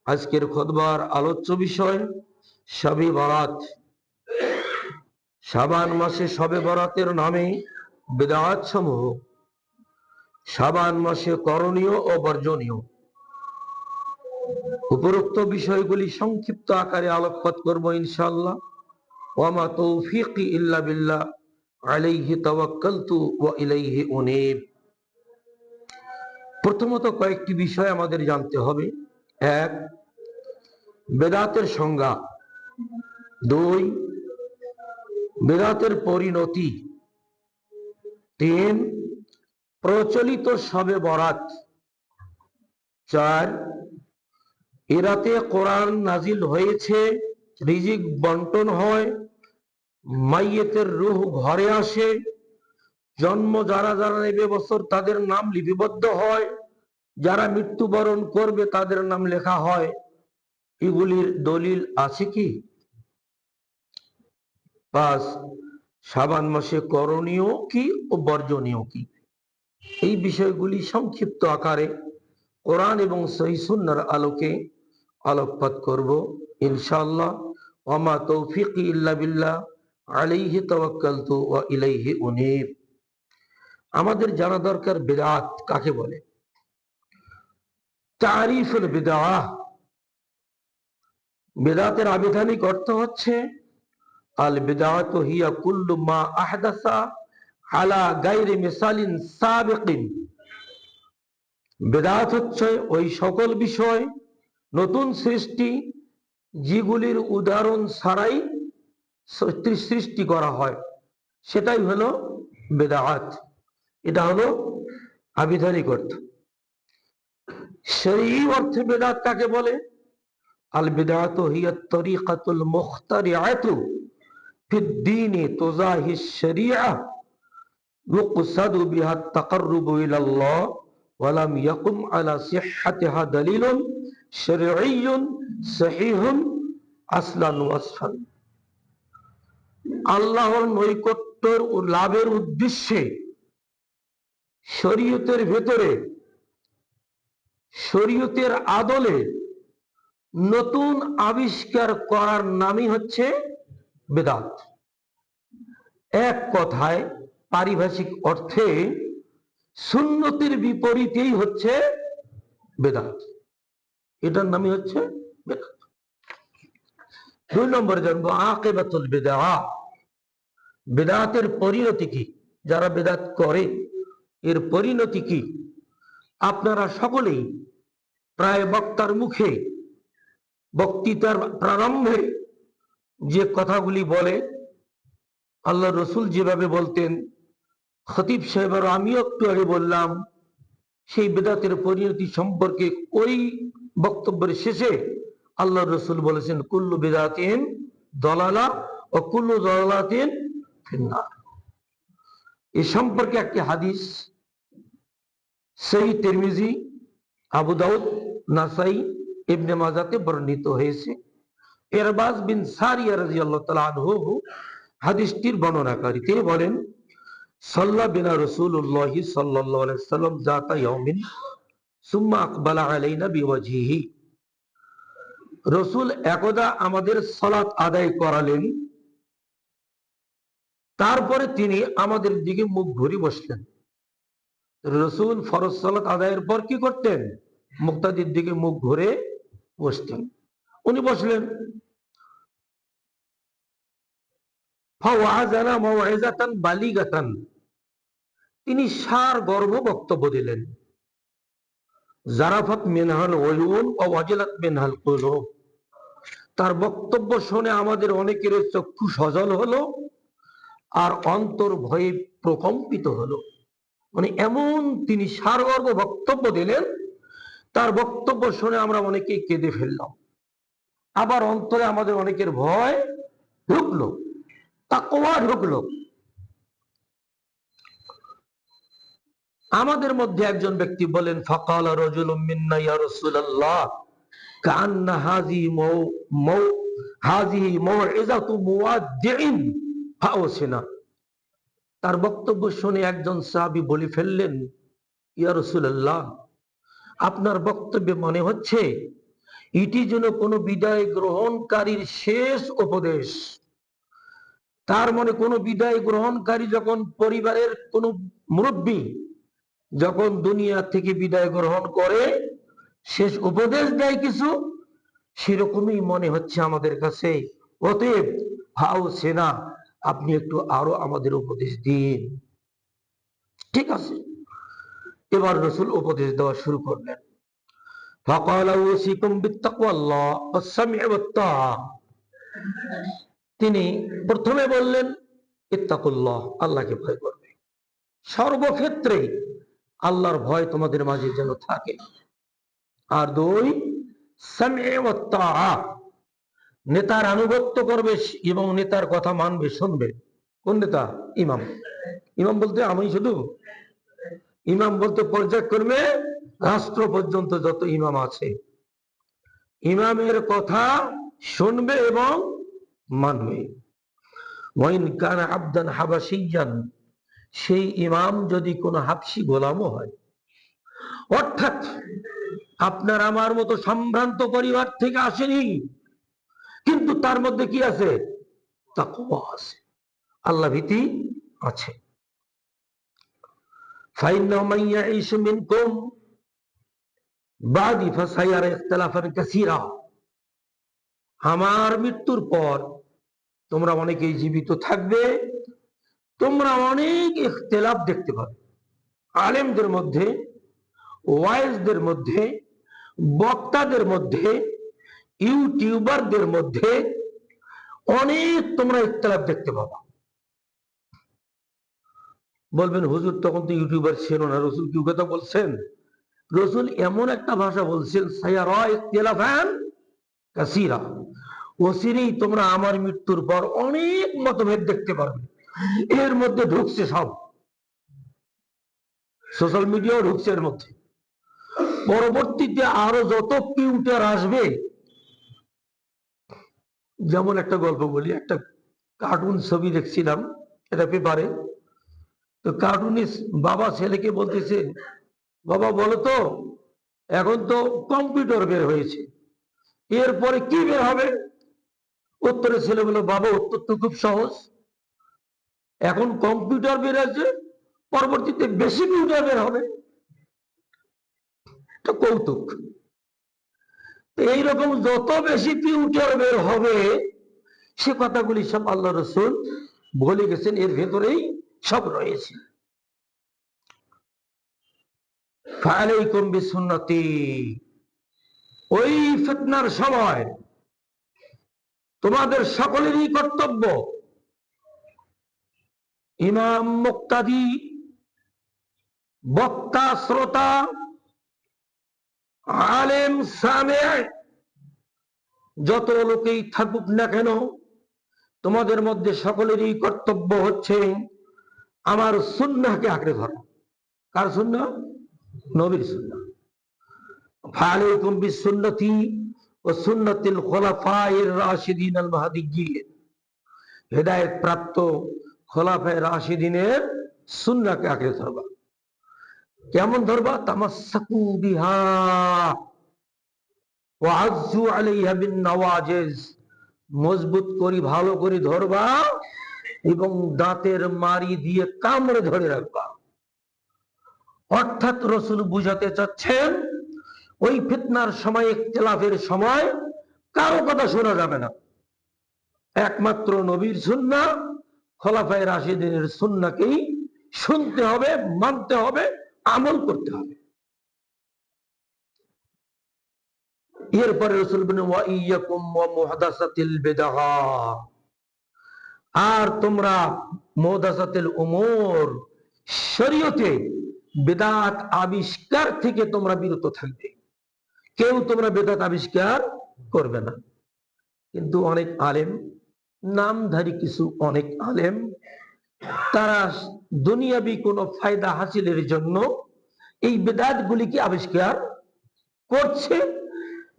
আজকের খুতবার আলোচ্য বিষয় শবে বরাত। শাবান মাসে শবে বরাতের নামে বিদআত সমূহ, শাবান মাসে করণীয় ও বর্জনীয়, উপরোক্ত বিষয়গুলি সংক্ষিপ্ত আকারে আলোকপাত করব ইনশাআল্লাহ। ওয়া মা তৌফিকি ইল্লা বিল্লাহ, আলাইহি তাওয়াক্কালতু ওয়া ইলাইহি উনীব। প্রথমত কয়েকটি বিষয় আমাদের জানতে হবে। এক, বেদাতের সংজ্ঞা। দুই, বেদাতের পরিণতি। তিন, প্রচলিত শবে বরাত। চার, এ রাতে কোরআন নাজিল হয়েছে, রিজিক বন্টন হয়, মাইয়েতের রূহ ঘরে আসে, জন্ম যারা যারা নেবে বছর তাদের নাম লিপিবদ্ধ হয়, যারা মৃত্যুবরণ করবে তাদের নাম লেখা হয়। এগুলির দলিল আছে কি? পাঁচ, শাবান মাসে করণীয় কি ও বর্জনীয় কি, এই বিষয়গুলি সংক্ষিপ্ত আকারে কোরআন এবং সহিহ সুন্নাহর আলোকে আলোকপাত করব ইনশাআল্লাহ। ওয়া মা তৌফিকি ইল্লা বিল্লাহ, আলাইহি তাওয়াক্কালতু ওয়া ইলাইহি উনীব। আমাদের জানা দরকার বিদআত কাকে বলে। তারিফুল বিদআহ, বিদআতের আবিধানিক অর্থ হচ্ছে আল বিদআতু হিয়া কুল্লু মা আহদাসা আলা গায়রি মিসালিন সাবিকিন। বিদআত হচ্ছে ওই সকল বিষয়, নতুন সৃষ্টি, যেগুলির উদাহরণ ছাড়াই সৃষ্টি করা হয়, সেটাই হলো বিদআত। এটা হলো আবিধানিক অর্থ। শরঈ অর্থে বিদআত কাকে বলে? আল বিদআতু হিয়া তরিকাতুল মুখতারিআতু ফিদ-দীনি তুযাহি আশ-শরীআহ ইউকসাদু বিহা আত-তাকাররুবু ইলাল্লাহ ওয়া লাম ইয়াকুম আলা সিহহাতিহা দালিলুন শরঈয়্যুন সহিহুন আসলান ওয়াসফান। আল্লাহর নৈকট্যের লাভের উদ্দেশ্যে শরীয়তের ভেতরে, শরীয়তের আদলে নতুন আবিষ্কার করার নামই হচ্ছে বিদআত। এক কথায় পারিভাষিক অর্থে সুন্নতের বিপরীতেই হচ্ছে বিদআত, এটার নামই হচ্ছে বিদআত। দুই নম্বরে জানবো আকিবাতুল বিদআহ, বিদআতের পরিণতি কি, যারা বিদআত করে এর পরিণতি কি। আপনারা সকলেই প্রায় বক্তার মুখে, বক্তৃতার প্রারম্ভে যে কথাগুলি বলে, আল্লাহ রসুল যেভাবে বলতেন, খতিব সাহেব আর আমিও একটু আগে বললাম, সেই বিদআতের পরিণতি সম্পর্কে ওই বক্তব্যের শেষে আল্লাহ রসুল বলেছেন কুল্লু বিদআতিন দালালা ও কুল্লু দালালাতিন ফিন্নার। এ সম্পর্কে একটি হাদিস সহিহ তিরমিজি, আবু দাউদ, নাসাই, ইবনে মাজাতে বর্ণিত হয়েছে। ইরবাজ বিন সারিয়া রাদিয়াল্লাহু তাআলা আনহু হাদিসটির বর্ণনাকারী। তিনি বলেন, সাল্লা বিনা রাসূলুল্লাহ সাল্লাল্লাহু আলাইহি ওয়াসাল্লাম যাতা ইয়াউমিন সুম্মা আকবালা আলাইনা বিওয়াজহিহি। রাসূল একদা আমাদের সালাত আদায় করালেন, তারপরে তিনি আমাদের দিকে মুখ ঘুরে বসলেন। রাসূল ফরজ সালাত আদায়ের পর কি করতেন? মুক্তাদির দিকে মুখ ঘুরে বসতেন। উনি বসলেন, ফাওয়াযানা মাউইযাতান বালিগাতান, তিনি সার গর্ভ বক্তব্য দিলেন। জারাফাত মিনহাল উয়ুন ওয়া ওয়াজিলাত মিনহাল কুলুব, তার বক্তব্য শুনে আমাদের অনেকের চক্ষু সজল হলো আর অন্তর ভয়ে প্রকম্পিত হলো। মানে এমন তিনি সারগর্ভ বক্তব্য দিলেন, তার বক্তব্য শুনে আমরা অনেকেই কেঁদে ফেললাম, আবার অন্তরে আমাদের অনেকের ভয় ঢুকলো, তাকওয়া ঢুকলো। আমাদের মধ্যে একজন ব্যক্তি বলেন, ফাকালা রাজুলুম মিন্না ইয়া রাসূলুল্লাহ কান্না হাযিহি মাউইযাতু মুওয়াদ্দিইন ফাওসিনা। তার বক্তব্য শুনে একজন সাহাবী বলে ফেললেন, ইয়া রাসূলুল্লাহ, আপনার বক্তব্যে মনে হচ্ছে এটি যেন কোনো বিদায় গ্রহণকারীর শেষ উপদেশ। তার মানে কোনো বিদায় গ্রহণকারী যখন পরিবারের কোনো মুরব্বী যখন দুনিয়া থেকে বিদায় গ্রহণ করে শেষ উপদেশ দেয় কিছু, সেরকমই মনে হচ্ছে আমাদের কাছে। অতএব হাও সেনা, আপনি একটু আরো আমাদের উপদেশ দিন। ঠিক আছে, এবার রাসূল উপদেশ দেওয়া শুরু করলেন। ফাকালা উসিকুম বিত্তাকওয়াল্লাহ ওয়াস-সাম'i ওয়াত-তাআ। তিনি প্রথমে বললেন ইত্তাকুল্লাহ, আল্লাহকে ভয় করবে। সর্বক্ষেত্রে আল্লাহর ভয় তোমাদের মাঝে যেন থাকে। আর দুই, সাম'i ওয়াত-তাআ, নেতার আনুগত্য করবে এবং নেতার কথা মানবে, শুনবে। কোন নেতা? ইমাম। ইমাম বলতে আমি শুধু, ইমাম বলতে পর্যায়ক্রমে রাষ্ট্র পর্যন্ত যত ইমাম আছে, ইমামের কথা শুনবে এবং মানবে। ওয়াইন কানা আবদান হাবাশিয়ান, সেই ইমাম যদি কোনো হাবশি গোলামও হয়, অর্থাৎ আপনার আমার মতো সম্ভ্রান্ত পরিবার থেকে আসেনি, কিন্তু তার মধ্যে কি আছে? তাকওয়া আছে, আল্লাহ ভীতি আছে। ফাইন্নাহু মান ইয়াঈশ মিনকুম বাদি ফাসায়ারা ইখতিলাফান কাসীরা, আমার মৃত্যুর পর তোমরা অনেকেই জীবিত থাকবে, তোমরা অনেক ইখতিলাফ দেখতে পাবে। আলেমদের মধ্যে, ওয়াইজদের মধ্যে, বক্তাদের মধ্যে, ইউটিউবারদের মধ্যে অনেক তোমরা ইখতিলাফ দেখতে পাবা। বলবেন হুজুর তখন তো ইউটিউবার ছিল না, রাসূল কি কথা বলছেন? রাসূল এমন একটা ভাষা বলছেন, সায়ারা ইখতিলাফান কাসীরা, অচিরেই তোমরা আমার মৃত্যুর পর অনেক মতভেদ দেখতে পারবে। এর মধ্যে ঢুকছে সব, সোশ্যাল মিডিয়াও ঢুকছে এর মধ্যে। পরবর্তীতে আরো যত টিউটার আসবে, যেমন একটা গল্প বলি, একটা কার্টুন ছবি দেখছিলাম এটা পেপারে। তো কার্টুনিস্ট বাবা ছেলেকে বলতেছে, বাবা বলো তো, এখন তো কম্পিউটার বের হয়েছে, এরপরে কি বের হবে? উত্তরে ছেলে বলল, বাবা উত্তর তো খুব সহজ, এখন কম্পিউটার বের আছে, পরবর্তীতে বেশি কম্পিউটার বের হবে। এটা কৌতুক। এইরকম যত বেশি কম্পিউটার বের হবে, সে কথাগুলি সব আল্লাহ রাসূল বলে গেছেন, এর ভেতরেই সব রয়েছে। ফাআলাইকুম বিসুন্নতি, ওই ফিতনার সময় তোমাদের সকলেরই কর্তব্য, ইমাম, মুক্তাদি, বক্তা, শ্রোতা, আলেম, সামে', যত লোকেই থাকুক না কেন, তোমাদের মধ্যে সকলেরই কর্তব্য হচ্ছে আমার সুন্নাহকে আঁকড়ে ধরা। কার সুন্নাহ? নবীর সুন্নাহ। ফাআলাইকুম বিসুন্নতি ওয়া সুন্নাতিল খুলাফায়ে রাশিদিন আল মাহদিয়্যিন, হেদায়েত প্রাপ্ত খোলাফায়ে রাশিদিনের সুন্নাহকে আঁকড়ে ধরবা। কেমন ধরবা? তামাসসাকু বিহা ওয়া আযু আলাইহা বিন নওয়াজিজ, মজবুত করি ভালো করে ধরবা এবং দাঁতের মারি দিয়ে কামড়ে ধরে রাখবা। অর্থাৎ রাসূল বুঝাতে চাচ্ছেন, ওই ফিতনার সময়, ইখতিলাফের সময় কারো কথা শোনা যাবে না, একমাত্র নবীর সুন্নাহ, খোলাফায়ে রাশিদিনের সুন্নাহকেই শুনতে হবে, মানতে হবে, আমল করতে হবে। এরপরে রাসূল বলেন, ওয়া ইয়্যাকুম ওয়া মুহদাসাতিল বিদআহ, আর তোমরা মুহদাসাতিল উমুর, শরীয়তে বিদআত আবিষ্কার থেকে তোমরা বিরত থাকবে। কেউ তোমরা বিদআত আবিষ্কার করবে না। কিন্তু অনেক আলেম, নামধারী কিছু অনেক আলেম, তারা দুনিয়াবি কোনো ফায়দা হাসিলের জন্য এই বিদআত গুলিকে আবিষ্কার করছে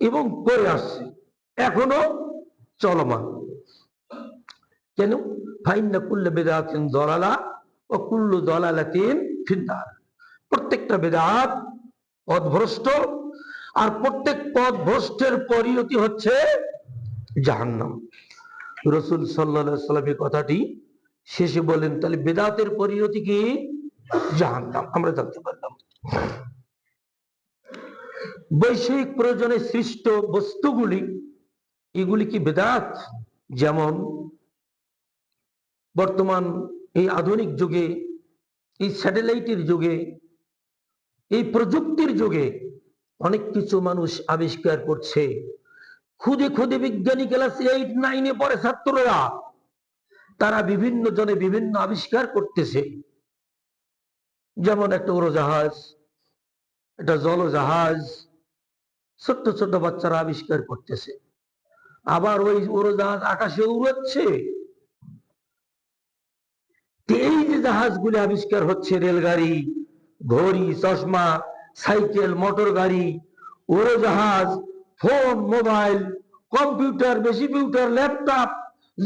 এবং করে আসছে, এখনো চলমান। কেন? ফাইন্না কুল্লু বিদআতিন দালালা ওয়া কুল্লু দালালাতিন ফিন্নার, প্রত্যেকটা বিদআত পথভ্রষ্ট, আর প্রত্যেক পথ ভ্রষ্টের পরিণতি হচ্ছে জাহান্নাম। রাসূল সাল্লাল্লাহু আলাইহি ওয়াসাল্লাম এই কথাটি শেষে বলেন, তাহলে বিদআতের পরিণতি কি? জাহান্নাম। আমরা জানতে পারলাম বৈষয়িক প্রয়োজনে সৃষ্ট বস্তুগুলি, এগুলি কি বিদআত? যেমন বর্তমান এই আধুনিক যুগে, এই স্যাটেলাইটের যুগে, এই প্রযুক্তির যুগে অনেক কিছু মানুষ আবিষ্কার করছে। খুদে খুদে বিজ্ঞানী ক্লাস 8, 9-এ পড়ে ছাত্ররা, তারা বিভিন্ন জনে বিভিন্ন আবিষ্কার করতেছে। যেমন একটা উড়োজাহাজ, একটা জলজাহাজ, ছোট্ট ছোট্ট বাচ্চারা আবিষ্কার করতেছে। আবার ওই উড়োজাহাজ আকাশে উড়াচ্ছে। এই যে জাহাজগুলি আবিষ্কার হচ্ছে, রেলগাড়ি, ঘড়ি, চশমা, সাইকেল, মোটর গাড়ি, উড়োজাহাজ, ফোন, মোবাইল, কম্পিউটার, বেশিপিউটার, ল্যাপটপ,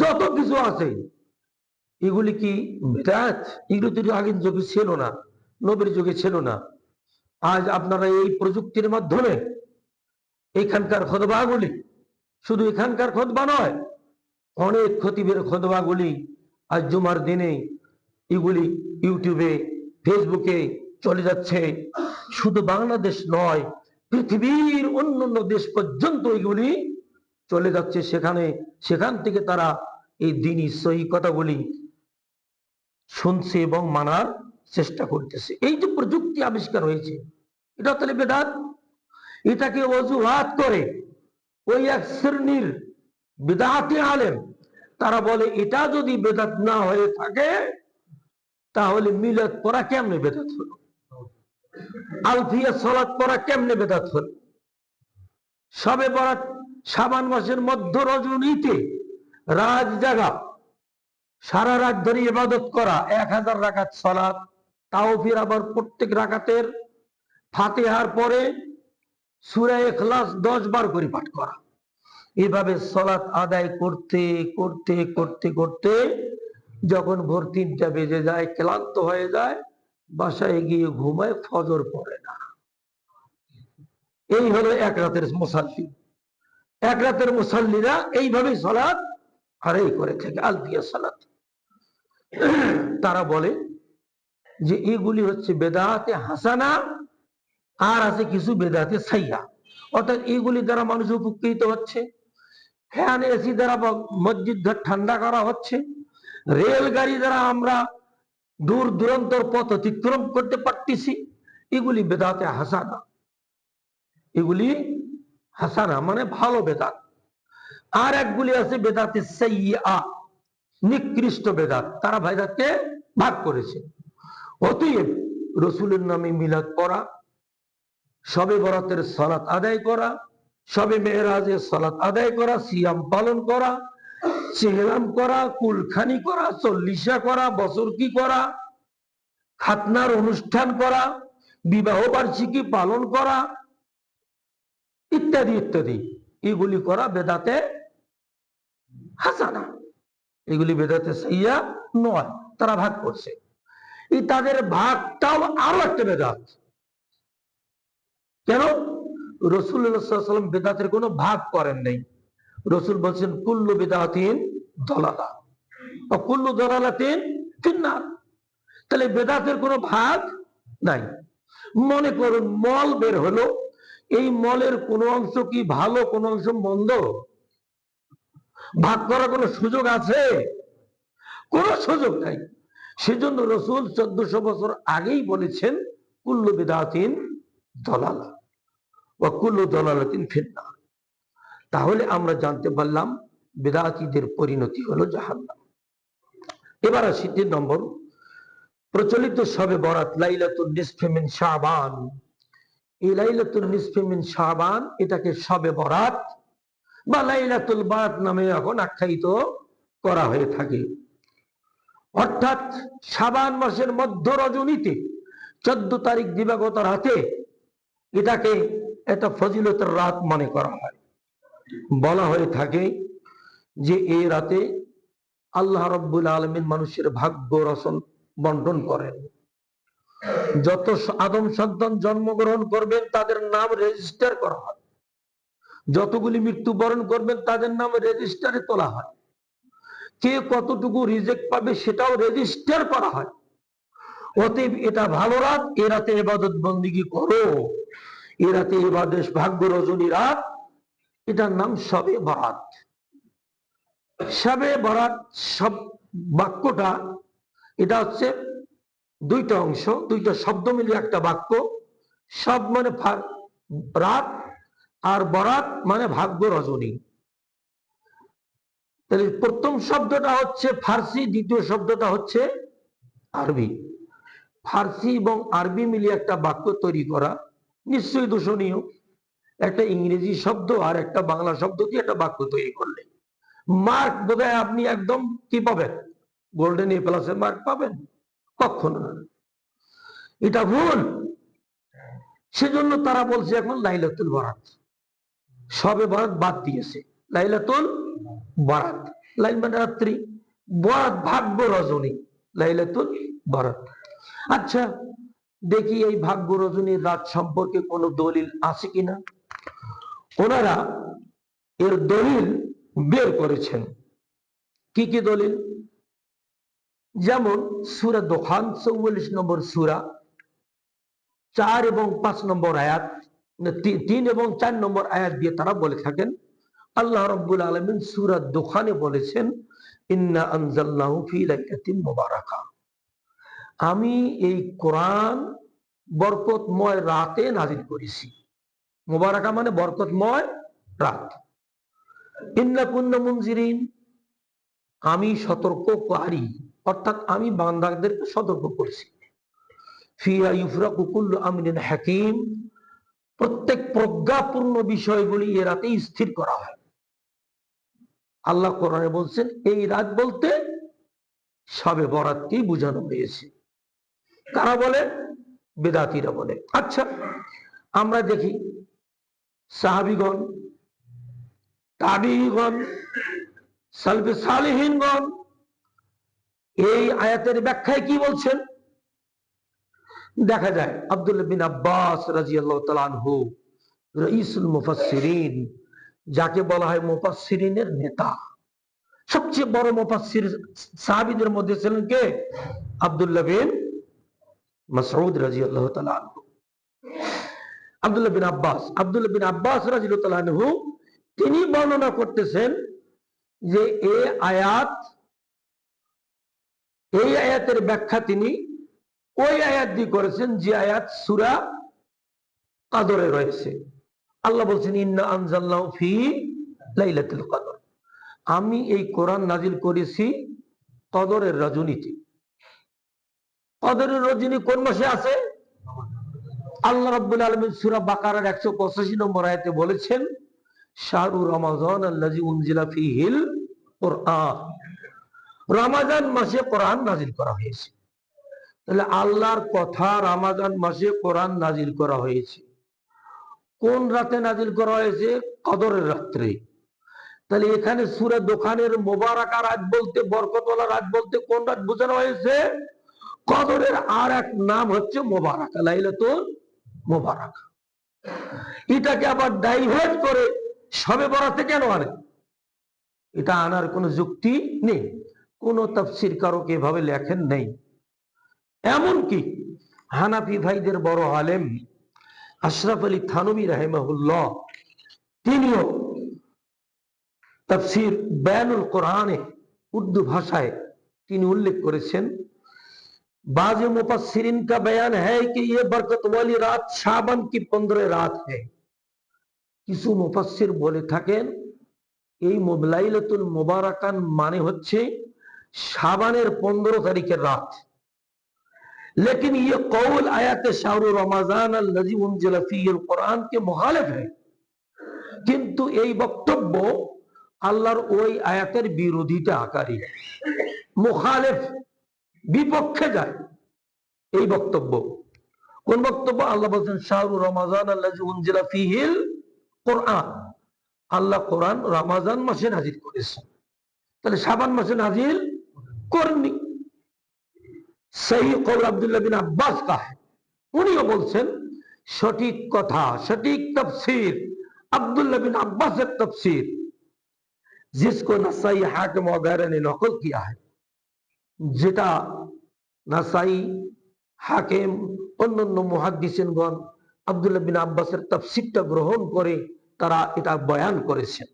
যত কিছু আছে, এগুলি কি বিদআত? এগুলো তো আগের যুগে ছিল না, নবীর যুগে ছিল না। আজ আপনারা এই প্রযুক্তির মাধ্যমে এখানকার খুতবাগুলি, শুধু এখানকার খুতবা নয়, অনেক খতিবের খুতবাগুলি আজ জুমার দিনে এগুলি ইউটিউবে, ফেসবুকে চলে যাচ্ছে। শুধু বাংলাদেশ নয়, পৃথিবীর অন্যান্য দেশ পর্যন্ত এগুলি চলে যাচ্ছে। সেখান থেকে তারা এই দ্বীনি সহি কথাগুলি শুনছে এবং মানার চেষ্টা করতেছে। এই যে প্রযুক্তি আবিষ্কার হয়েছে, এটা তাহলে বেদাত? এটাকে অজুহাত করে ওই এক শ্রেণীর বিদআতি আলেম, তারা বলে এটা যদি বেদাত না হয়ে থাকে তাহলে মিলাদ পড়া কেমনে বেদাত হলো? আলফিয়া সালাত পড়া কেমনে বেদাত হলো? শবে বরাত, শাবান মাসের মধ্য রজনীতে রাত জাগা, সারা রাত ধরে ইবাদত করা, 1000 রাকাত সালাত, তাও ফির আবার প্রত্যেক রাকাতের ফাতিহার পরে সূরা ইখলাস 10 বার করে পাঠ করা। এভাবে সালাত আদায় করতে করতে করতে করতে যখন ভোর 3টা বেজে যায়, ক্লান্ত হয়ে যায়, বাসায় গিয়ে ঘুমায়, ফজর পড়ে না। এই হলো এক রাতের মুসাল্লি। এক রাতের মুসাল্লিরা এইভাবে সালাত আদায় করে থাকে, আলফিয়া সালাত। তারা বলে যে এগুলি হচ্ছে বেদাতে হাসানা, আর আছে কিছু বেদাতে সাইয়া। অর্থাৎ এগুলি দ্বারা মানুষ উপকৃত হচ্ছে, ফ্যান এসি দ্বারা মসজিদ ঘর ঠান্ডা করা হচ্ছে, রেলগাড়ি দ্বারা আমরা দূর দূরান্তর পথ অতিক্রম করতে পারতেছি, এগুলি বেদাতে হাসানা। এগুলি হাসানা মানে ভালো বেদাত। আর একগুলি আছে বেদাতে সাইয়্যা, নিকৃষ্ট বেদাত। তারা বেদাতকে ভাগ করেছে। অতএব রাসূলের নামে মিলাদ পড়া, শবে বরাতের সালাত আদায় করা, শবে মেরাজের সালাত আদায় করা, সিয়াম পালন করা, চেহরাম করা, কুলখানি করা, চল্লিশা করা, বছরকি করা, খাতনার অনুষ্ঠান করা, বিবাহ বার্ষিকী পালন করা, ইত্যাদি ইত্যাদি, এগুলি করা বেদাতে হাসানা। এগুলি বেদাতে সাইয়্যা নয়। তারা ভাগ করছে। এই তাদের ভাগটাও আরো একটা বেদাত। কেন? রাসূলুল্লাহ সাল্লাল্লাহু আলাইহি ওয়াসাল্লাম বেদাতের কোনো ভাগ করেন নাই। রাসূল বলছেন কুল্লু বিদআতিন দালালা ওয়া কুল্লু দালালাতিন ফিন্নার। তাহলে বেদাতের কোনো ভাগ নাই। মনে করুন মল বের হলো, এই মলের কোন অংশ কি ভালো, কোন অংশ মন্দ? ভাগ করার কোন সুযোগ আছে? কোন সুযোগ নাই। সেজন্য রাসূল 1400 বছর আগেই বলেছেন কুল্লু বিদআতিন দালালা ওয়া কুল্লু দালালাতিন ফিন্নার। তাহলে আমরা জানতে পারলাম বিদআতীদের পরিণতি হলো জাহান্নাম। এবার আসি 3 নম্বর, প্রচলিত শবে বরাত লাইলাতুন নিসফি মিন শাবান। এই লাইলাতুল নিসফি মিন শাবান, এটাকে শবে বরাত বা লাইলাতুল বারাত নামে এখন আখ্যায়িত করা হয়ে থাকে। অর্থাৎ শাবান মাসের মধ্য রজনীতে 14 তারিখ দিবাগত রাতে এটাকে একটা ফজিলতের রাত মনে করা হয়। বলা হয়ে থাকে যে এই রাতে আল্লাহ রাব্বুল আলামিন মানুষের ভাগ্য রচন বন্টন করেন। যত আদম সন্তান জন্মগ্রহণ করবেন তাদের নাম রেজিস্টার করা হয়, যতগুলি মৃত্যুবরণ করবেন তাদের নাম রেজিস্টারে তোলা হয়, কে কতটুকু রিজেক্ট পাবে সেটাও রেজিস্টার করা হয়। অতএব এটা ভালো রাত, এ রাতে ইবাদত বন্দেগী করো, এ রাতে ইবাদত ভাগ্য রজনী রাত, এটার নাম শবে বরাত। শবে বরাত সব বাক্যটা এটা হচ্ছে দুইটা অংশ, দুইটা শব্দ মিলিয়ে একটা বাক্য। সব মানে রাত, আর বরাত মানে ভাগ্য রজনী। তাহলে প্রথম শব্দটা হচ্ছে ফার্সি, দ্বিতীয় শব্দটা হচ্ছে আরবি। ফার্সি এবং আরবি মিলিয়ে একটা বাক্য তৈরি করা নিশ্চয়ই দূষণীয়। একটা ইংরেজি শব্দ আর একটা বাংলা শব্দ দিয়ে একটা বাক্য তৈরি করলে মার্ক বোধহয় আপনি একদম কি পাবেন, গোল্ডেন এ প্লাসের মার্ক পাবেন? কখনো না, এটা ভুল। সেজন্য তারা বলছে এখন লাইলাতুল বরাত, শবে বরাত বাদ দিয়েছে, লাইলাতুল বরাত, লাইল মানে রাত্রি, বরাত ভাগ্য রজনী, লাইলাতুল বরাত। আচ্ছা দেখি এই ভাগ্য রজনীর রাত সম্পর্কে কোন দলিল আছে কিনা। ওনারা এর দলিল বের করেছেন। কি কি দলিল? যেমন সূরা দোখান 44 নম্বর সূরা 4 এবং 5 নম্বর আয়াত, 3 এবং 4 নম্বর আয়াত দিয়ে তারা বলে থাকেন আল্লাহ রাব্বুল আলামিন সূরা দোখানে বলেছেন ইন্না আনজালনাহু ফি লাইলাতিন মুবারাকা, আমি এই কোরআন বরকতময় রাতে নাজিল করেছি। মুবারাকা মানে বরকতময় রাত। ইন্না কুন্না মুনজিরিন, আমি সতর্ককারী, অর্থাৎ আমি বান্দাদেরকে সতর্ক করছি। ফিহা ইউফরাকু কুল্লু আমরিন হাকিম, প্রত্যেক প্রজ্ঞাপূর্ণ বিষয়গুলি এ রাতেই স্থির করা হয়। আল্লাহ কোরআনে বলছেন এই রাত বলতে শবে বরাতকেই বোঝানো হয়েছে। কারা বলে? বেদাতীরা বলে। আচ্ছা আমরা দেখি সাহাবীগণ, তাবিঈগণ, সালফে সালেহিনগণ এই আয়াতের ব্যাখ্যায় কি বলছেন দেখা যায়। আব্দুল্লাহ বিন আব্বাস রাদিয়াল্লাহু তাআলা আনহু, রাইসুল মুফাসসিরিন, যাকে বলা হয় মুফাসসিরিনের নেতা, সবচেয়ে বড় মুফাসসির সাহাবীদের মধ্যে ছিলেন কে? আব্দুল্লাহ বিন মাসউদ রাদিয়াল্লাহু তাআলা আনহু। আব্দুল্লাহ বিন আব্বাস রাদিয়াল্লাহু তাআলা আনহু তিনি বর্ণনা করতেছেন যে এই আয়াতের ব্যাখ্যা তিনি ওই আয়াত দিয়ে করেছেন যে আয়াত সূরা কদরে রয়েছে। আল্লাহ বলছেন ইন্না আনজালনাহু ফি লাইলাতুল কদর, আমি এই কোরআন নাজিল করেছি কদরের রজনীতে। কদরের রজনী কোন মাসে আছে? আল্লাহ রাব্বুল আলামিন সূরা বাকারার 185 নম্বর আয়াতে বলেছেন শাহরু রমাজান আল্লাযী উনজিলা ফীহিল কুরআন, রমাজান মাসে কোরআন নাজিল করা হয়েছে। তাহলে আল্লাহর কথা রমাজান মাসে কোরআন নাজিল করা হয়েছে। কোন রাতে নাজিল করা হয়েছে? কদরের রাত্রে। তাহলে এখানে সূরা দোখানের মুবারাকা রাত বলতে, বরকতওয়ালা রাত বলতে কোন রাত বোঝানো হয়েছে? কদরের আর এক নাম হচ্ছে মুবারাকা, লাইলাতুল মুবারাকা। এটাকে আবার ডাইভার্ট করে শবে বরাতে কেন আনে? এটা আনার কোনো যুক্তি নেই, কোন তাফসীরকারক এভাবে লেখেন নেই। এমনকি হানাফি ভাইদের বড় আলেম আশরাফ আলী থানভী রাহিমাহুল্লাহ তিনিও তাফসীর বায়ানুল কোরআনে উর্দু ভাষায় তিনি উল্লেখ করেছেন बाज़ मुफस्सिरीन का बयान है कि ये बरकत वाली रात शाबान की 15 रात है। কিছু মুফাসসির বলে থাকেন এই লাইলাতুল মুবারাকান মানে হচ্ছে শাবানের 15 তারিখের রাত। लेकिन ये कौल आयत शाहरु रमजान अल्लज़ी उनज़िला फ़ीहिल कुरआन के मुखालिफ है, কিন্তু এই বক্তব্য আল্লাহর ওই আয়াতের বিরোধিতাকারী, মুখালিফ, বিপক্ষে যায় এই বক্তব্য। কোন বক্তব্য? আল্লাহ বলছেন শাহরু রমাজান আল্লাযী উনজিলা ফীহিল কুরআন, আল্লাহ কোরআন রমাজান মাসে নাজিল করেছেন। তাহলে শাবান মাসে নাজিল করেননি। सही कौल अब्दुल्लाह बिन अब्बास का है, उन्हीं बोलছেন सटीक कथा सटीक तफसीर अब्दुल्लाह बिन अब्बास तफसीर जिसको नसाई हाकिम वगैरह ने नकल किया है, যেটা নাসাই হাকিম অন্যান্য মুহাদ্দিসিনগণ আব্দুল্লাহ বিন আব্বাসের তাফসীরটা গ্রহণ করে তারা এটা বয়ান করেছেন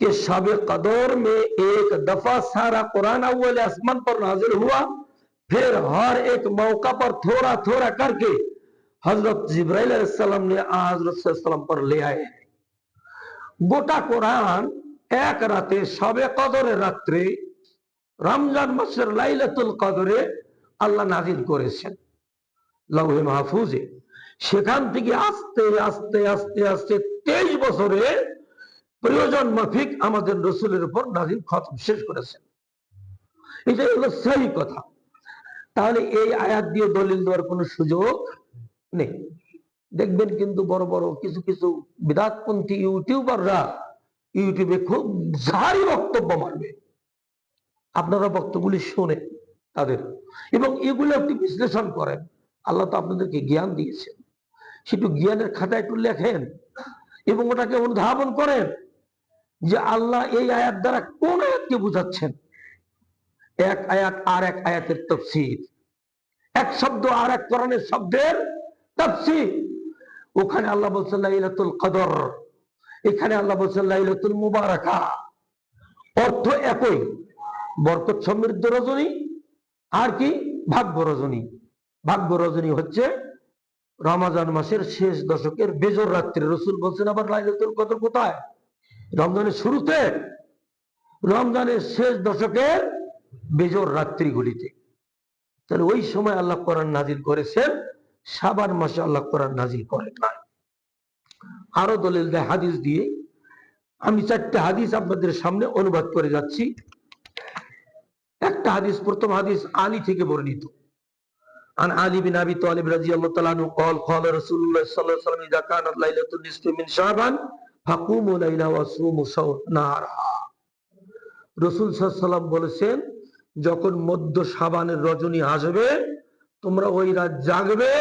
कि शब कदर में एक दफा सारा कुरान अव्वल आसमान पर नाजिल हुआ, फिर हर एक मौका पर थोड़ा थोड़ा करके हजरत जिब्राइल अलैहिस्सलाम ने हजरत सल्लल्लाहु पर ले आए। गोटा कुरान एक राते शबे कदरेर रात्रे रमजान मासेर लाइलातुल कदरे আল্লাহ নাজিল করেছেন লৌহে মাহফুজে। সেখান থেকে আস্তে আস্তে আস্তে আস্তে 23 বছরে প্রয়োজন মাফিক আমাদের রাসূলের উপর নাজিল খতম শেষ করেছেন। এটাই হলো সহি কথা। তাহলে এই আয়াত দিয়ে দলিল দেওয়ার কোনো সুযোগ নেই। দেখবেন কিন্তু বড় বড় কিছু কিছু বিদআতপন্থী ইউটিউবাররা ইউটিউবে খুব জারি বক্তব্য মারবে, আপনারা বক্তব্যগুলি শুনে তাদের এবং এগুলো একটু বিশ্লেষণ করেন। আল্লাহ তো আপনাদেরকে জ্ঞান দিয়েছেন, সেটু জ্ঞানের খাতায় একটু লেখেন এবং ওটাকে অনুধাবন করেন যে আল্লাহ এই আয়াত দ্বারা কোন আয়াতকে বুঝাচ্ছেন। এক আয়াত আর এক আয়াতের তাফসীর, এক শব্দ আর এক কোরআনের শব্দের তাফসীর। ওখানে আল্লাহ বলছেন লাইলাতুল কদর, এখানে আল্লাহ বলছেন লাইলাতুল মুবারাকা, অর্থ একই, বরকত সমৃদ্ধ রজনী আর কি ভাগ্য রজনী। ভাগ্য রজনী হচ্ছে রমজান মাসের শেষ দশকের বেজর রাত্রে। রাসূল বলছেন আবার লাইলাতুল কদর কোথায়? রমজানের শুরুতে, রমজানের শেষ দশকের বেজর রাত্রিগুলিতে। তাহলে ওই সময় আল্লাহ কোরআন নাজিল করেছেন, শাবান মাসে আল্লাহ কোরআন নাজিল করেন না। আরো দলিল দেয় হাদিস দিয়ে। আমি 4টা হাদিস আপনাদের সামনে অনুবাদ করে যাচ্ছি। একটা হাদিস, প্রথম হাদিস আলী থেকে বর্ণিত। عن علي بن ابي طالب رضي الله تعالى عنه قال قال رسول الله صلى الله عليه وسلم اذا كانت ليله النصف من شعبان فقوموا ليلا وصوموا نهارها। রাসূল সাল্লাল্লাহু আলাইহি ওয়াসাল্লাম বলেছেন, যখন মধ্য শাবানের রজনী আসবে তোমরা ওই রাত জাগবে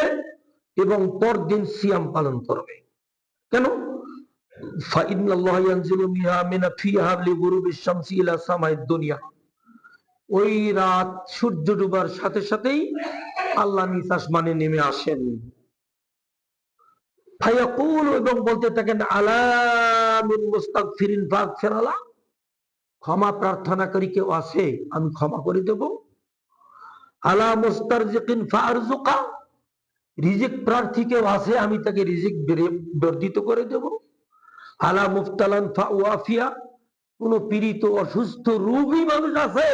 এবং পরদিন সিয়াম পালন করবে। কেন? ফাইনাল্লাহু ইয়ানজিলু মিনা ফিহা লিগুরুবিশ শামসি ইলা সামাইদ দুনিয়া। ওই রাত সূর্য ডুবার সাথে সাথেই আল্লাহ নিজ আসমানে নেমে আসেন। ফায়াকুল, এবং বলতে থাকেন আলা মিন মুস্তাগফিরিন ফাগফির আলা, ক্ষমা প্রার্থনাকারী কেউ আছে আমি ক্ষমা করে দেব। আলা মুস্তারজিকিন ফারজুকা, রিজিক প্রার্থী কেউ আছে আমি তাকে রিজিক বর্ধিত করে দেব। আলা মুফতালান ফাওয়াফিয়া, কোন পীড়িত অসুস্থ রোগী মানুষ আছে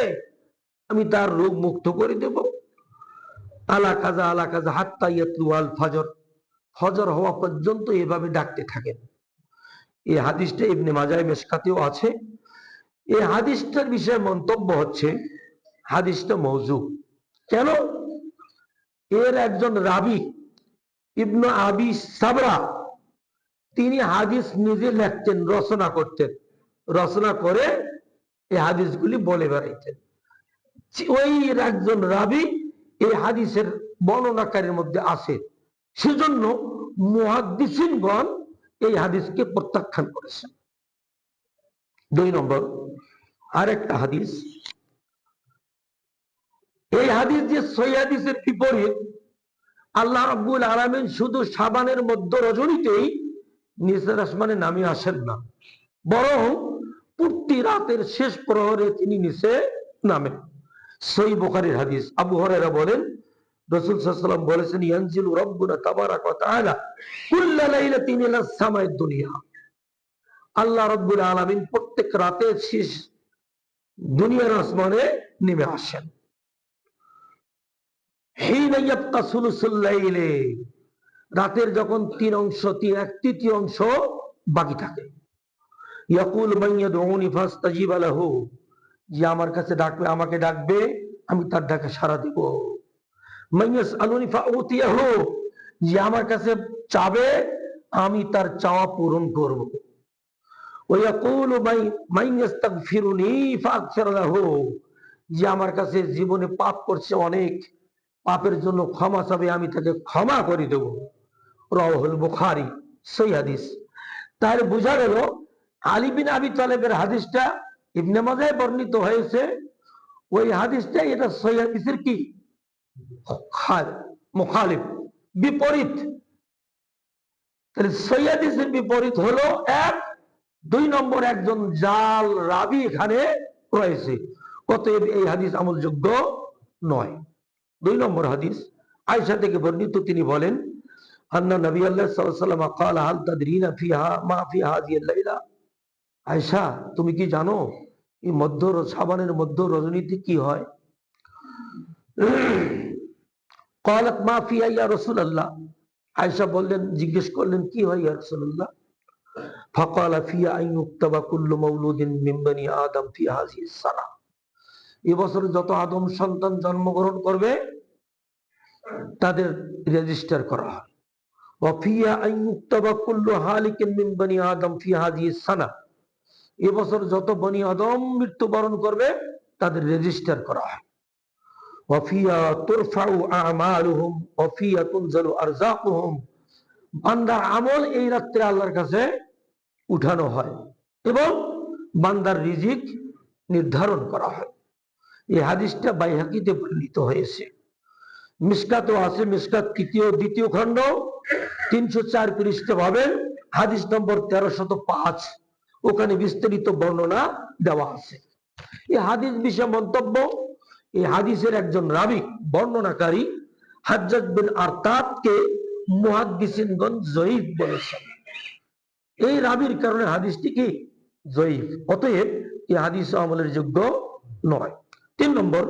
আমি তার রোগ মুক্ত করে দেব। আলা কাজা হাত্তা ইয়াতলু আল ফজর, ফজর হওয়া পর্যন্ত এভাবে ডাকতে থাকেন। এই হাদিসটা ইবনে মাজাহ মিশকাতেও আছে। এই হাদিসটার বিষয়ে মন্তব্য হচ্ছে হাদিসটা মওযু। কেন? এর একজন রাবী ইবনে আবি সাবরা, তিনি হাদিস নিজে লিখতেন, রচনা করতেন, রচনা করে এই হাদিসগুলি বলে বেড়াইতেন। ওই একজন রাবী এই হাদিসের বর্ণনাকারীর মধ্যে আছে, সেজন্য মুহাদ্দিসিনগণ এই হাদিসকে প্রত্যাখ্যান করেছেন। 2 নম্বর আরেকটা হাদিস, এই হাদিস যে সহিহ হাদিসের বিপরীত। আল্লাহ রাব্বুল আলামিন শুধু শাবানের মধ্য রজনীতেই নিচের আসমানে নামে আসেন না, বরং প্রতি রাতের শেষ প্রহরে তিনি নিচে নামেন। সহিহ বুখারীর হাদিস। আবু হুরায়রা বলেন রাসূল সাল্লাল্লাহু আলাইহি ওয়াসাল্লাম বলেছেন ইয়ানজিলু রাব্বুনা তাবারাকা ওয়া তাআলা কুল্লা লাইলাতিন ইলাস সামাইদ দুনিয়া, আল্লাহ রাব্বুল আলামিন প্রত্যেক রাতে শেষ দুনিয়ার আসমানে নেমে আসেন। হিনা ইয়াবকা সুলুসুল লাইলে, রাতের যখন 3 অংশ 1/3 অংশ বাকি থাকে। ইয়াকুল মান ইয়াদউনি ফাস্তাজিব লাহু, যে আমার কাছে ডাকবে আমাকে ডাকবে আমি তার ডাকে সাড়া দিব। মান ইয়াসআলুনি ফাউতিয়াহু, যে আমার কাছে চাবে আমি তার চাওয়া পূরণ করব। ওয়া ইয়াকুলু মান ইয়াস্তাগফিরুনি ফাগফির লাহু, যে আমার কাছে জীবনে পাপ করছে অনেক, পাপের জন্য ক্ষমা চাবে, আমি তাকে ক্ষমা করে দেব। রাওয়াহুল বুখারী, সহিহ হাদিস। তার বোঝা গেল আলী বিন আবি তালেবের হাদিসটা ইবনে মাজায় বর্ণিত হয়েছে, ওই হাদিসটা এটা সহিহ হাদিসের কি মুখালিফ, বিপরীত। তাহলে সহিহ হাদিসের বিপরীত হলো এক, দুই নম্বর একজন জাল রাবী এখানে রয়েছে, অতএব এই হাদিস আমলযোগ্য নয়। দুই নম্বর হাদিস আয়েশা থেকে বর্ণিত, তিনি বলেন আন্না নবী আল্লাহ সাল্লাল্লাহু আলাইহি ওয়াসাল্লাম قال هل تدرين فيها ما في هذه الليله। আয়েশা, তুমি কি জানো এই শাবানের মধ্য রজনীতে কি হয়? قالت ما فيها يا رسول الله। আয়েশা বললেন, জিজ্ঞেস করলেন কি হয় ইয়া রাসূলুল্লাহ? فقال فيها ان يكتب كل مولود من بني آدم في هذه السنه। এবছর যত আদম সন্তান জন্মগ্রহণ করবে তাদের রেজিস্টার করা হয়। وفيها ان يكتب كل هالك من بني آدم في هذه السنه। এবছর যত বনি আদম মৃত্যুবরণ করবে তাদের রেজিস্টার করা হয়। وفيها ترفع اعمالهم وفيها تنزل ارزاقهم। বান্দার আমল এই রাত্রে আল্লাহর কাছে উঠানো হয় এবং বান্দার রিজিক নির্ধারণ করা হয়। এই হাদিসটা বাইহাকিতে বর্ণিত হয়েছে, মিশকাতও আছে, মিশকাত দ্বিতীয় খণ্ড 304 পৃষ্ঠা পাবেন, হাদিস নম্বর 1305, ওখানে বিস্তারিত বর্ণনা দেওয়া আছে। এই হাদিস বিষয়ে মন্তব্য, এই হাদিসের একজন রাবী বর্ণনাকারী হাজ্জাজ বিন আরতাদকে মুহাদ্দিসিনগণ জয়ীফ বলেছেন। এই রাবীর কারণে হাদিসটি কি জয়ীফ, অতএব এই হাদিস আমলের যোগ্য নয়। 3 নম্বর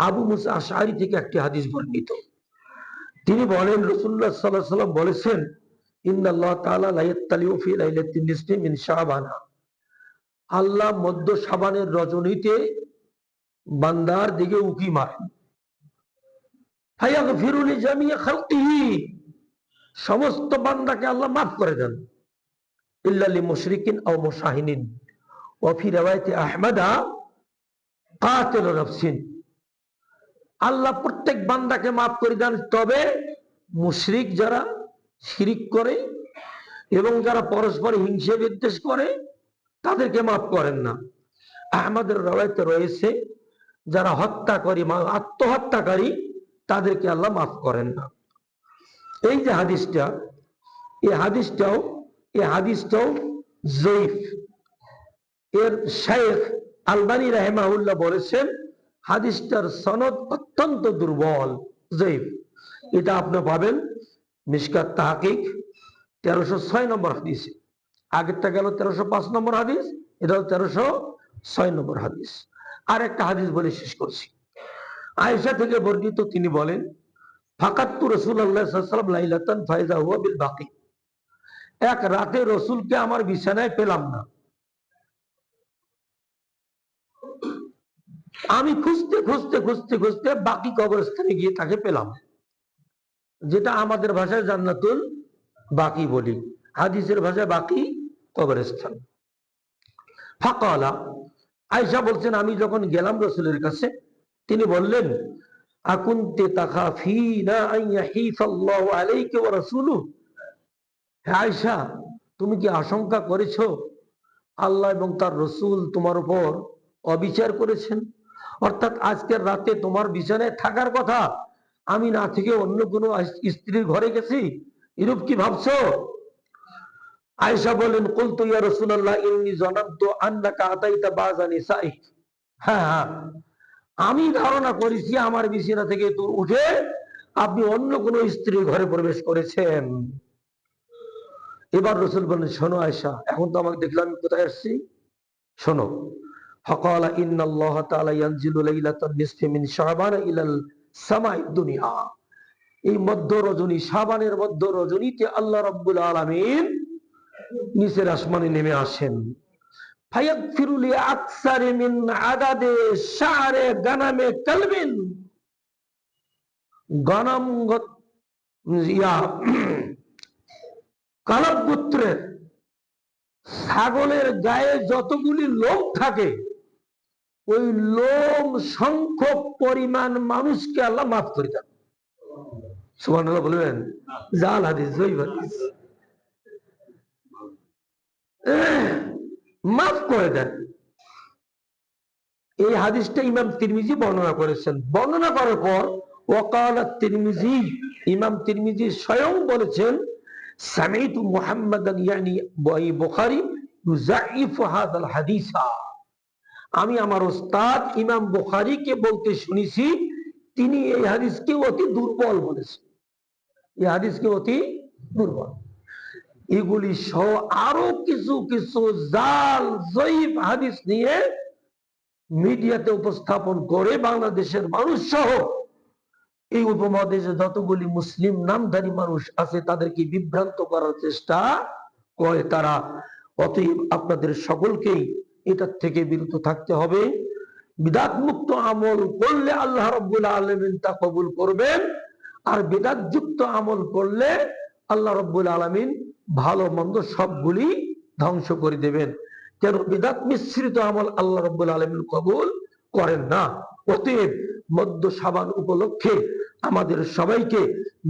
আবু মুসা আশআরী থেকে একটি হাদিস বর্ণিত, তিনি বলেন রাসূলুল্লাহ সাল্লাল্লাহু আলাইহি ওয়াসাল্লাম বলেছেন ইন্নাল্লাহ তাআলা লা ইয়াত্তালিউ ফি লাইলাতিন নিসফি মিন শাবান। আল্লাহ মধ্য শাবানের রজনীতে বান্দার দিকে উকি মারেন। ফায়াগফিরু লিজামিই খালকিহি, সমস্ত বান্দাকে আল্লাহ মাফ করে দেন, ইল্লা লিমুশরিকিন আও মুশাহিনিন। ওয়া ফি riwayati আহমদ কাতিল নাফসিন। আল্লাহ প্রত্যেক বান্দাকে মাফ করে দেন, তবে মুশরিক যারা শিরিক করে এবং যারা পরস্পর হিংসা বিদ্বেষ করে তাদেরকে মাফ করেন না। আহমদের রাওয়ায়াতে রয়েছে যারা হত্যাকারী, আত্মহত্যাকারী, তাদেরকে আল্লাহ মাফ করেন না। এই যে হাদিসটা, এই হাদিসটাও জয়ীফ। এর শাইখ আলবানী রাহিমাহুল্লাহ বলেছেন হাদিসটার সনদ অত্যন্ত দুর্বল, জয়ীফ। এটা আপনি পাবেন মিশকাত তাহকিক 1306 নম্বর হাদিসে। আগেরটা গেল 1305 নম্বর হাদিস, এটা 1306 নম্বর হাদিস। আর একটা হাদিস বলে শেষ করছি। আয়েশা থেকে বর্ণিত, তিনি বলেন ফাকাততু রাসূলুল্লাহ সাল্লাল্লাহু আলাইহি ওয়াসাল্লাম লাইলাতান ফাইযা হুয়া বিল বাকি। এক রাতে রাসূলকে আমার বিছানায় পেলাম না। আমি খুঁজতে খুঁজতে খুঁজতে খুঁজতে বাকি কবরস্থানে গিয়ে তাকে পেলাম, যেটা আমাদের ভাষায় জান্নাতুল বাকি বলি, হাদিসের ভাষায় বাকি কবরস্থান। ফাকালা, আয়েশা বলছেন আমি যখন গেলাম রাসূলের কাছে, তিনি বললেন আকুনতে তাখাফিনা আন ইয়াহিফাল্লাহু আলাইকা ওয়া রাসূলুহু। হে আয়েশা, তুমি কি আশঙ্কা করেছো আল্লাহ এবং তার রাসূল তোমার উপর অবিচার করেছেন? অর্থাৎ আজকের রাতে তোমার বিছানায় থাকার কথা, আমি না থেকে অন্য কোনো স্ত্রীর ঘরে গেছি, এরূপ কি ভাবছো? আয়েশা বলেন কুলতু ইয়া রাসূলুল্লাহ ইন্নী যানানতু আন্নাকা আতাইতা বাযা নিসাইক। হ্যাঁ, আমি ধারণা করেছি আমার বিছানা থেকে তো উঠে আপনি অন্য কোন স্ত্রীর ঘরে প্রবেশ করেছেন। এবার রাসূল বলেন শোনো আয়েশা, এখন তো আমাকে দেখলাম আমি কোথায় আসছি, শোনো। ফাকালা ইন্নাল্লাহ তাআলা ইয়ানজিলু লাইলাতান নিসফি মিন শাবান ইলাল সামাই দুনিয়া। এই মধ্য রজনী, শাবানের মধ্য রজনীতে আল্লাহ রাব্বুল আলামিন নিচের আসমানে নেমে আসেন। ফায়াগফিরু লি আকসারি মিন আদাদে শারে গানামে কালবিন। গণম কালব গোত্রের ছাগলের গায়ে যতগুলি লোম থাকে ওই লোম সংখ্যক পরিমাণ মানুষকে আল্লাহ মাফ করে দেন। সুবহানাল্লাহ বলবেন? জাল হাদিস, জয়ীফ হাদিস, মাফ করে দেন। এই হাদিসটা ইমাম তিরমিজি বর্ণনা করেছেন। বর্ণনা করার পর ওয়াকালা তিরমিজি, ইমাম তিরমিজি স্বয়ং বলেছেন, সামিতু মুহাম্মাদান ইয়ানি বুখারী ইউযাইফু হাযাল হাদিসা, আমি আমার ওস্তাদ ইমাম বুখারীকে বলতে শুনেছি তিনি এই হাদিসকে অতি দুর্বল বলেছেন, এই হাদিসকে অতি দুর্বল। এগুলি সহ আরো কিছু কিছু জাল জয়ীফ হাদিস নিয়ে মিডিয়াতে উপস্থাপন করে বাংলাদেশের মানুষ সহ এই উপমহাদেশে যতগুলি মুসলিম নামধারী মানুষ আছে তাদেরকে বিভ্রান্ত করার চেষ্টা করে তারা। অতএব আপনাদের সকলকেই এটার থেকে বিরত থাকতে হবে। বিদআত মুক্ত আমল করলে আল্লাহ রাব্বুল আলামিন তা কবুল করবেন, আর বিদআত যুক্ত আমল করলে আল্লাহ রাব্বুল আলামিন ভালো মন্দ সবগুলি ধ্বংস করে দেবেন। কেন? বিদআত মিশ্রিত আমল আল্লাহ রাব্বুল আলামিন কবুল করেন না। অতএব মধ্য শাবান উপলক্ষে আমাদের সবাইকে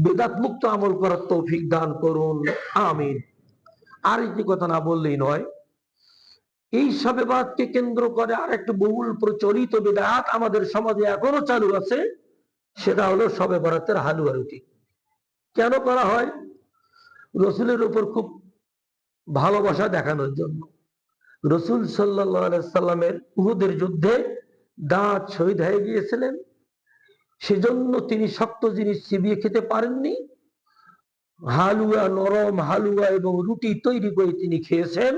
বিদআত মুক্ত আমল করার তৌফিক দান করুন, আমিন। আর একটি কথা না বললেই নয়, এই শবে বরাতকে কেন্দ্র করে আর একটি বহুল প্রচলিত বিদআত আমাদের সমাজে এখনো চালু আছে, সেটা হলো শবে বরাতের হালুয়া রুটি। কেন করা হয়? রসুলের উপর খুব ভালোবাসা দেখানোর জন্য। রসুল সাল্লাল্লাহু আলাইহি সাল্লামের উহুদের যুদ্ধে দাঁত শহীদ হয়ে গিয়েছিলেন, সেজন্য তিনি শক্ত জিনিস চিবিয়ে খেতে পারেননি। হালুয়া, নরম হালুয়া এবং রুটি তৈরি করে তিনি খেয়েছেন।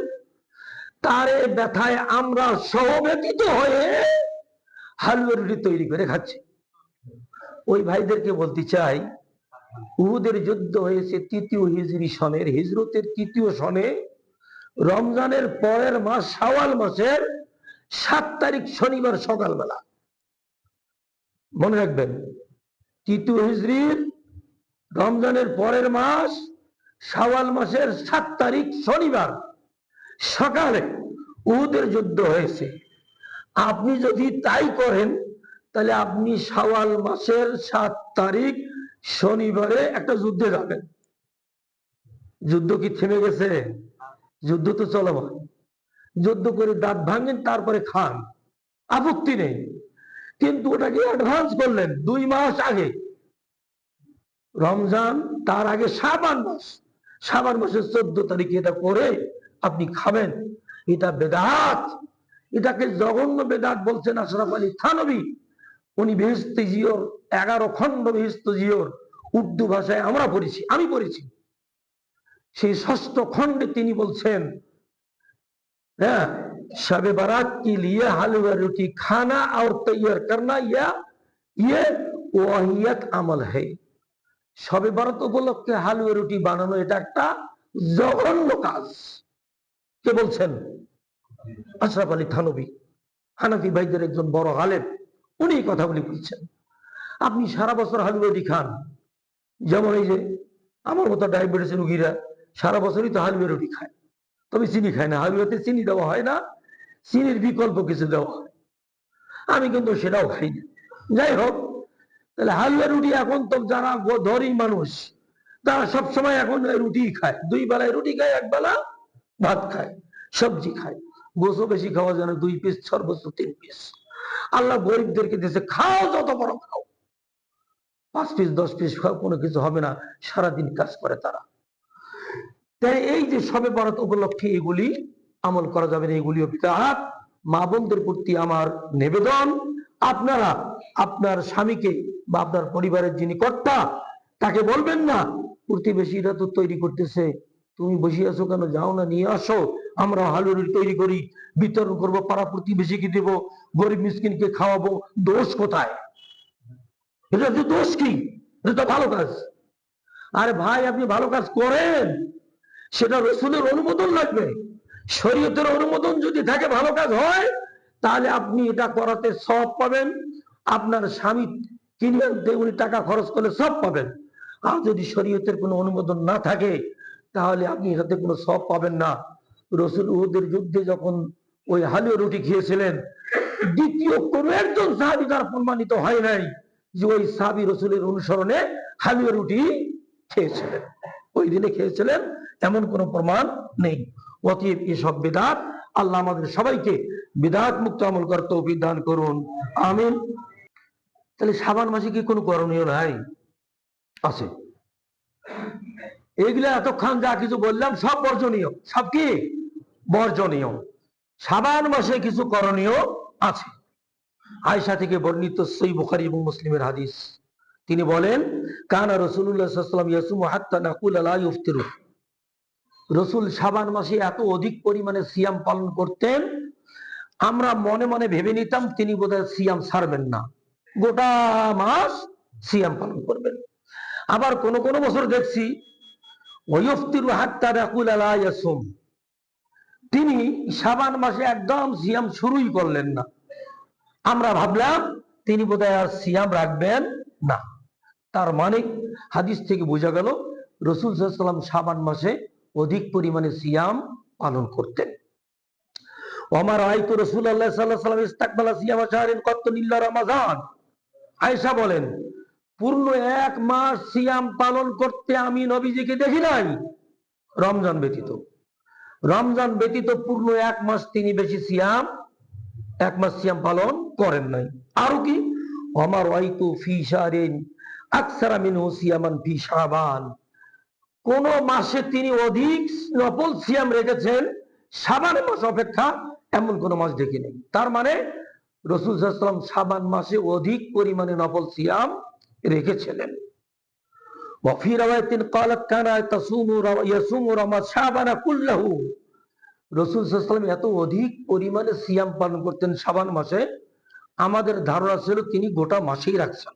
তারে ব্যথায় আমরা সহব্যথিত হয়ে হালুয়া রুটি তৈরি করে খাচ্ছি। ওই ভাইদেরকে বলতে চাই, উহুদের যুদ্ধ হয়েছে ৩য় হিজরি সনের, হিজরতের ৩য় সনে, রমজানের পরের মাস শাওয়াল মাসের ৭ তারিখ শনিবার সকালবেলা। মনে রাখবেন, ৩য় হিজরির রমজানের পরের মাস শাওয়াল মাসের ৭ তারিখ শনিবার সকালে উহুদের যুদ্ধ হয়েছে। আপনি যদি তাই করেন তাহলে আপনি শাওয়াল মাসের ৭ তারিখ শনিবারে একটা যুদ্ধে যাবেন। যুদ্ধ কি থেমে গেছে? যুদ্ধ তো চলমান। যুদ্ধ করে দাঁত ভাঙেন, তারপরে খান, আপত্তি নেই। কিন্তু ওটাকে অ্যাডভান্স করলেন 2 মাস আগে। রমজান, তার আগে শাবান মাস, শাবান মাসের 14 তারিখে এটা করে আপনি খাবেন। এটা বেদাত। এটাকে জঘন্য বেদাত বলছেন আশরাফ আলী থানভী। উনি বেহেশতে জিওর 11 খণ্ড বেহেশতে জিওর উর্দু ভাষায় আমরা পড়েছি, আমি পড়েছি। সেই 6ষ্ঠ খণ্ডে তিনি বলছেন, হ্যাঁ, शब बारात के लिए हलवा रोटी खाना और तैयार करना ये वाहियत अमल है। शबे बारात उपलक्षे হালুয়া রুটি বানানো এটা একটা জঘন্য কাজ। কে বলছেন? আশরাফ আলী থানভী, হানাফি ভাইদের একজন বড় আলেম। উনি কথাগুলি বলছেন। আপনি সারা বছর হালুয়া রুটি খান, যেমন এই যে আমার মতো ডায়াবেটিস রোগীরা সারা বছরই তো হালুয়া রুটি খায়, তবে চিনি খায় না। হালুয়াতে চিনি দেওয়া হয় না, চিনির বিকল্প কিছু দেওয়া হয়। আমি কিন্তু সেটাও খাই না। যাই হোক, তাহলে হালুয়া রুটি এখন তো যারা ধনী মানুষ তারা সবসময় এখন রুটি খায়, 2 বেলায় রুটি খায়, 1 বেলা ভাত খায়, সবজি খায়। গোসও বেশি খাওয়া যায় না, 2 পিস, সর্বোচ্চ 3 পিস। আল্লাহ গরিবদেরকে দিয়েছে, খাও যত বড় খাও, 5 পিস 10 পিস খাও, কোনো কিছু হবে না, সারাদিন কাজ করে তারা। তাই এই যে শবে বরাত উপলক্ষে এগুলি আমল করা যাবে না, এগুলিও বিদআত। মা বোনদের প্রতি আমার নিবেদন, আপনারা আপনার স্বামীকে বা আপনার পরিবারের যিনি কর্তা তাকে বলবেন না, প্রতিবেশীরা তো তৈরি করতেছে, তুমি বসে আছো কেন, যাও না নিয়ে আসো, আমরা হালুয়া তৈরি করি, বিতরণ করবো, পাড়া প্রতিবেশীকে দেব, গরিব মিসকিনকে খাওয়াবো। দোষ কোথায়? এটা তো দোষ কি? এটা তো ভালো কাজ। আরে ভাই, আপনি ভালো কাজ করেন, সেটা রসুলের অনুমোদন লাগবে। শরীয়তের অনুমোদন যদি থাকে, ভালো কাজ হয়, তাহলে আপনি এটা করাতে সওয়াব পাবেন। আপনার স্বামী কিনে আনতে উনি টাকা খরচ করলে সওয়াব পাবেন। আর যদি শরীয়তের কোনো অনুমোদন না থাকে তাহলে আপনি এটাতে কোনো সওয়াব পাবেন না। রসুল উহুদের যুদ্ধে যখন ওই হালুয়া রুটি খেয়েছিলেন, দ্বিতীয় কোন একজন সাহাবী দ্বারা প্রমাণিত হয় নাই যে ওই সাহাবী রসুলের অনুসরণে হালুয়া রুটি খেয়েছিলেন, ওই দিনে খেয়েছিলেন, এমন কোন প্রমাণ নেই। অতএব এসব বিদআত, আল্লাহ আমাদের সবাইকে বিদআত মুক্ত আমল করার তৌফিক দান করুন, আমিন। তাহলে শাবান মাসে কি কোনো করণীয় নাই? আছে। এগুলা এতক্ষণ যা কিছু বললাম সব বর্জনীয়, সব কি বর্জনীয়। শাবান মাসে কিছু করণীয় আছে। আয়েশা থেকে বর্ণিত সহিহ বুখারী এবং মুসলিমের হাদিস, তিনি বলেন, কানা রাসূলুল্লাহ সাল্লাল্লাহু আলাইহি ওয়াসাল্লাম ইয়াসুমু হাত্তা নাকুল লা ইফতিরু। রসুল শাবান মাসে এত অধিক পরিমাণে সিয়াম পালন করতেন, আমরা মনে মনে ভেবে নিতাম তিনি বোধহয় সিয়াম ছাড়বেন না, গোটা মাস সিয়াম পালন করবেন। আবার কোন কোন বছর দেখছি ওয়াইফতিরু হাত্তা নাকুল লা ইয়াসুম, তিনি শাবান মাসে একদম সিয়াম শুরুই করলেন না। আমরা ভাবলাম তিনি বোধহয় আর সিয়াম রাখবেন না। তার মানে হাদিস থেকে বোঝা গেল রাসূল সাল্লাল্লাহু আলাইহি ওয়াসাল্লাম শাবান মাসে অধিক পরিমাণে সিয়াম পালন করতেন। ওমর রাআইতু রাসূলুল্লাহ সাল্লাল্লাহু আলাইহি ওয়াসাল্লাম ইস্তাকবালা সিয়ামা শাহরিন ক্বাত্তুন ইল্লা রমাযান। আয়েশা বলেন, পূর্ণ এক মাস সিয়াম পালন করতে আমি নবীজিকে দেখি নাই, রমজান ব্যতীত। রমজান ব্যতীত পূর্ণ এক মাস তিনি বেশি সিয়াম, এক মাস সিয়াম পালন করেন নাই। আরো কি, ওমর রাআইতু ফি শাহরিন আকসারা মিনহু সিয়ামান ফি শাবান, কোন মাসে তিনি অধিক নফল সিয়াম রেখেছেন শাবান মাস অপেক্ষা, এমন কোন মাস দেখি নেই। তার মানে রাসূল সাল্লাল্লাহু আলাইহি ওয়াসাল্লাম শাবান মাসে অধিক পরিমাণে নফল সিয়াম রেখেছিলেন। ওয়া ফি রাওয়ায়াতিন ক্বালাত কানা ইয়াসুমু শাবানা কুল্লাহু, রাসূল সাল্লাল্লাহু আলাইহি ওয়াসাল্লাম এত অধিক পরিমাণে সিয়াম পালন করতেন শাবান মাসে, আমাদের ধারণা ছিল তিনি গোটা মাসেই রাখছেন।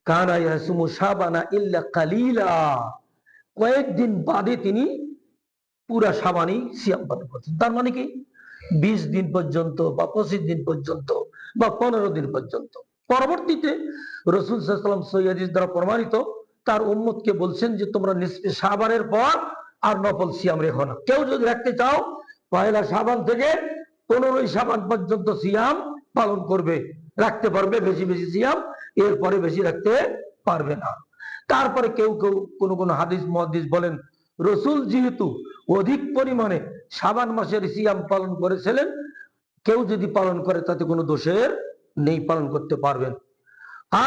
কানা ইয়াসুমু শাবানা ইল্লা কালিলা, কয়েকদিন বাদে তিনি পুরা শাবানই সিয়াম পালন করতেন। তার মানে কি 20 দিন পর্যন্ত বা 25 দিন পর্যন্ত বা 15 দিন পর্যন্ত। পরবর্তীতে রাসূল সাল্লাল্লাহু আলাইহি ওয়াসাল্লাম সহিহ হাদিস দ্বারা প্রমাণিত তার উম্মতকে বলছেন যে তোমরা নিসফে শাবানের পর আর নফল সিয়াম রেখো না। কেউ যদি রাখতে চাও পয়লা শাবান থেকে 15ই শাবান পর্যন্ত সিয়াম পালন করবে, রাখতে পারবে বেশি বেশি সিয়াম, এরপরে বেশি রাখতে পারবে না। তারপরে কেউ কেউ কোন কোন হাদিস মুহাদ্দিস বলেন, রাসূল যেহেতু অধিক পরিমাণে শাবান মাসের সিয়াম পালন করেছিলেন, কেউ যদি পালন করে তাতে কোনো দোষের নেই, পালন করতে পারবেন।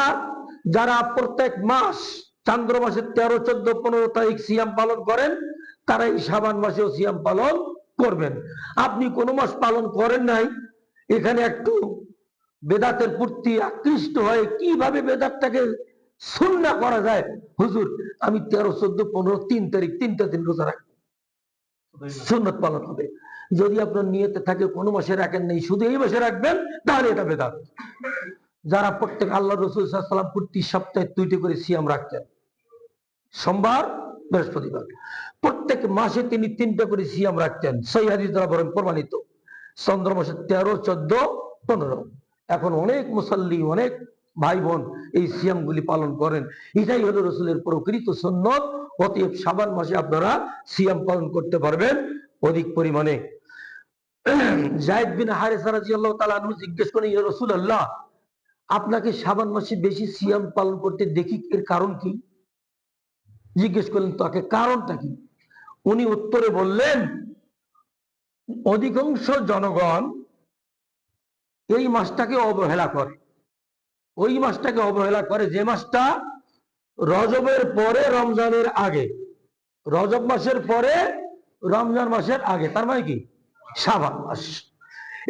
আর যারা প্রত্যেক মাস চন্দ্র মাসের 13, 14, 15 তারিখ সিয়াম পালন করেন, তারা এই শাবান মাসেও সিয়াম পালন করবেন। আপনি কোনো মাস পালন করেন নাই, এখানে একটু বেদাতের প্রতি আকৃষ্ট হয়ে কিভাবে বেদাতটাকে সুন্নাহ করা যায়, হুজুর আমি 13, 14, 15, 3 তারিখ 3টা দিন রোজা রাখবো, সুন্নাত পালন হবে। যদি আপনার নিয়তে থাকে কোনো মাসে রাখেন নেই, শুধু এই মাসে রাখবেন, তাহলে এটা বেদাত। যারা প্রত্যেক আল্লাহ রাসূল সাল্লাল্লাহু আলাইহি ওয়াসাল্লাম প্রতি সপ্তাহে 2টি করে সিয়াম রাখতেন, সোমবার বৃহস্পতিবার, প্রত্যেক মাসে তিনি 3টা করে সিয়াম রাখতেন, সহিহ হাদিস দ্বারা প্রমাণিত। চন্দ্র মাসের 13, 14, 15। এখন অনেক মুসাল্লি, অনেক ভাই বোন এই সিয়ামগুলি পালন করেন, এটাই হলো রাসূলের প্রকৃত সুন্নাত। অতএব শাবান মাসে আপনারা সিয়াম পালন করতে পারবেন অধিক পরিমাণে। যায়েদ বিন হারিসা রাদিয়াল্লাহু তাআলা আনহু জিজ্ঞেস করেন, ইয়া রাসূলুল্লাহ, আপনাকে শাবান মাসে বেশি সিয়াম পালন করতে দেখি, এর কারণ কি? জিজ্ঞেস করলেন তাকে কারণটা কি? উনি উত্তরে বললেন, অধিকাংশ জনগণ এই মাসটাকে অবহেলা করে, ওই মাসটাকে অবহেলা করে যে মাসটা রজবের পরে রমজানের আগে, রজব মাসের পরে রমজান মাসের আগে, তার মানে কি শাবান মাস।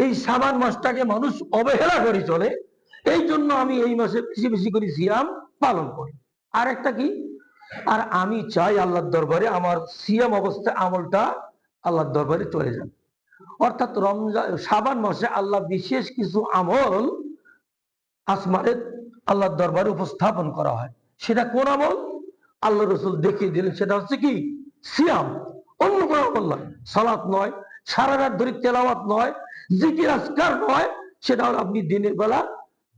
এই শাবান মাসটাকে মানুষ অবহেলা করে চলে, এই জন্য আমি এই মাসে বেশি বেশি করে সিয়াম পালন করি। আর একটা কি, আর আমি চাই আল্লাহর দরবারে আমার সিয়াম অবস্থায় আমলটা আল্লাহর দরবারে চলে যাবে। অর্থাৎ রমজান শাবান মাসে আল্লাহ বিশেষ কিছু আমল আসমানে আল্লাহর দরবারে উপস্থাপন করা হয়। সেটা কোন আমল? আল্লাহ রাসূল দেখিয়ে দিলেন, সেটা হচ্ছে কি সিয়াম। অন্য কোন আমল নয়, সালাত নয়, সারা রাত ধরে তেলাওয়াত নয়, জিকির আজকার নয়, সেটা হলো আপনি দিনের বেলা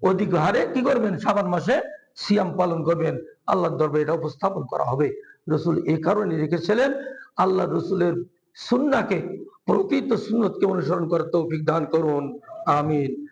অধিক হারে কি করবেন, শাবান মাসে সিয়াম পালন করবেন, আল্লাহর দরবারে এটা উপস্থাপন করা হবে। রাসূল এই কারণে রেখেছিলেন, আল্লাহ রাসূলের সুন্নাহকে, প্রকৃত সুন্নতকে অনুসরণ করার তৌফিক দান করুন। আমিন।